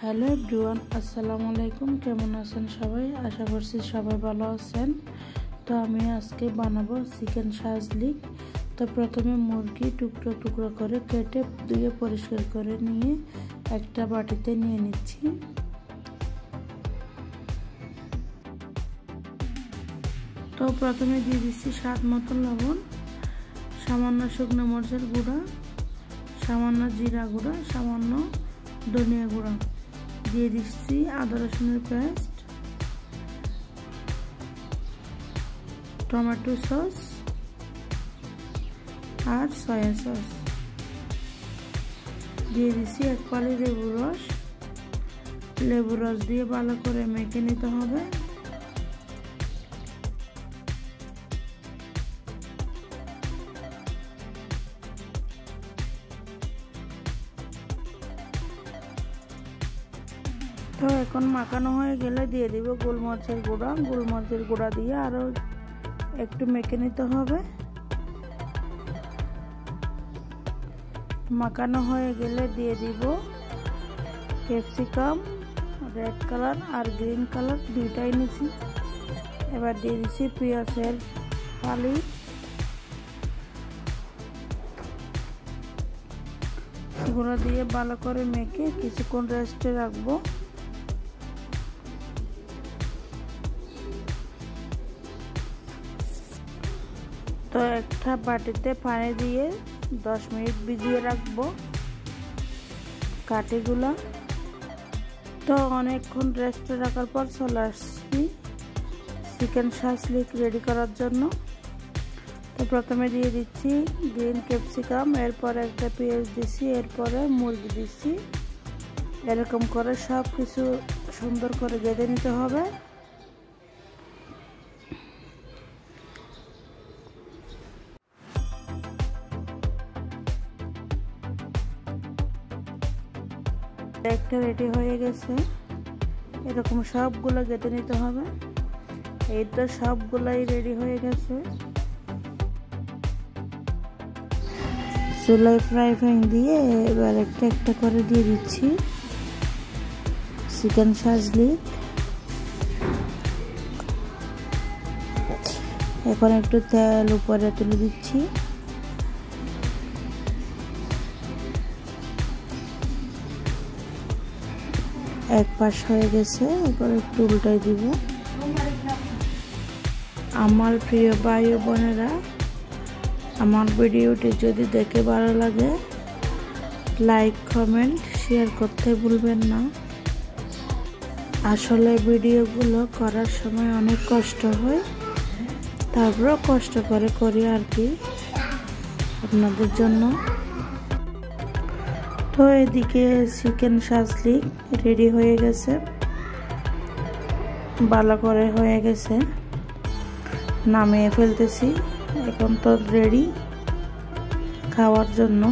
Hello everyone, আসসালামু আলাইকুম। কেমন আছেন সবাই? আশা করছি সবাই ভালো আছেন। তো আমি আজকে বানাবো চিকেন শাজলিক। তো প্রথমে মুরগি টুকরো টুকরো করে কেটে ধুয়ে পরিষ্কার করে নিয়ে একটা বাটিতে নিয়ে নিচ্ছি। তো প্রথমে দিয়ে দিচ্ছি স্বাদ মতো লবণ, সামান্য শুকনো মরিচের গুঁড়া, সামান্য জিরা গুঁড়া, সামান্য ধনিয়া গুঁড়া, দিয়ে দিচ্ছি আদা রসুনের পেস্ট, টমেটো সস আর সয়া সস, দিয়ে দিচ্ছি এক পালি লেবুর রস। লেবুর রস দিয়ে ভালো করে মেখে নিতে হবে। তো এখন মাখানো হয়ে গেলে দিয়ে দিব গোলমরিচের গুঁড়া। গোলমরিচের গুঁড়া দিয়ে আরও একটু মেখে নিতে হবে। মাখানো হয়ে গেলে দিয়ে দিব ক্যাপসিকাম, রেড কালার আর গ্রিন কালার দুইটাই নিছি। এবার দিয়ে দিচ্ছি পেঁয়াজের ফালি, এগুলো দিয়ে ভালো করে মেখে কিছুক্ষণ রেস্টে রাখবো। তো একটা বাটিতে পানি দিয়ে 10 মিনিট ভিজিয়ে রাখবো কাঠিগুলা। তো অনেকক্ষণ রেস্টে রাখার পর চলে আসছি চিকেন শাজলিক রেডি করার জন্য। তো প্রথমে দিয়ে দিচ্ছি গ্রিন ক্যাপসিকাম, এরপরে একটা পেঁয়াজ দিচ্ছি, এরপরে মুরগি দিচ্ছি। এরকম করে সব কিছু সুন্দর করে বেঁধে নিতে হবে। একটা রেডি হয়ে গেছে। এরকম সবগুলো কেটে নিতে হবে। এই তো সবগুলাই রেডি হয়ে গেছে। চুলায় ফ্রাই প্যান দিয়ে এবার একটা একটা করে দিয়ে দিচ্ছি চিকেন শাজলিক। এখন একটু তেল উপরে তুলে দিচ্ছি। এক পাশ হয়ে গেছে, এবার একটু উল্টাই দিব। আমার প্রিয় ভাই ও বোনেরা, আমার ভিডিওটি যদি দেখে ভালো লাগে লাইক কমেন্ট শেয়ার করতে ভুলবেন না। আসলে ভিডিওগুলো করার সময় অনেক কষ্ট হয়, তারপরেও কষ্ট করে করি আর কি আপনাদের জন্য। তো এদিকে চিকেন শাজলিক রেডি হয়ে গেছে, ভালো করে হয়ে গেছে, নামিয়ে ফেলতেছি। এখন তো রেডি খাওয়ার জন্য।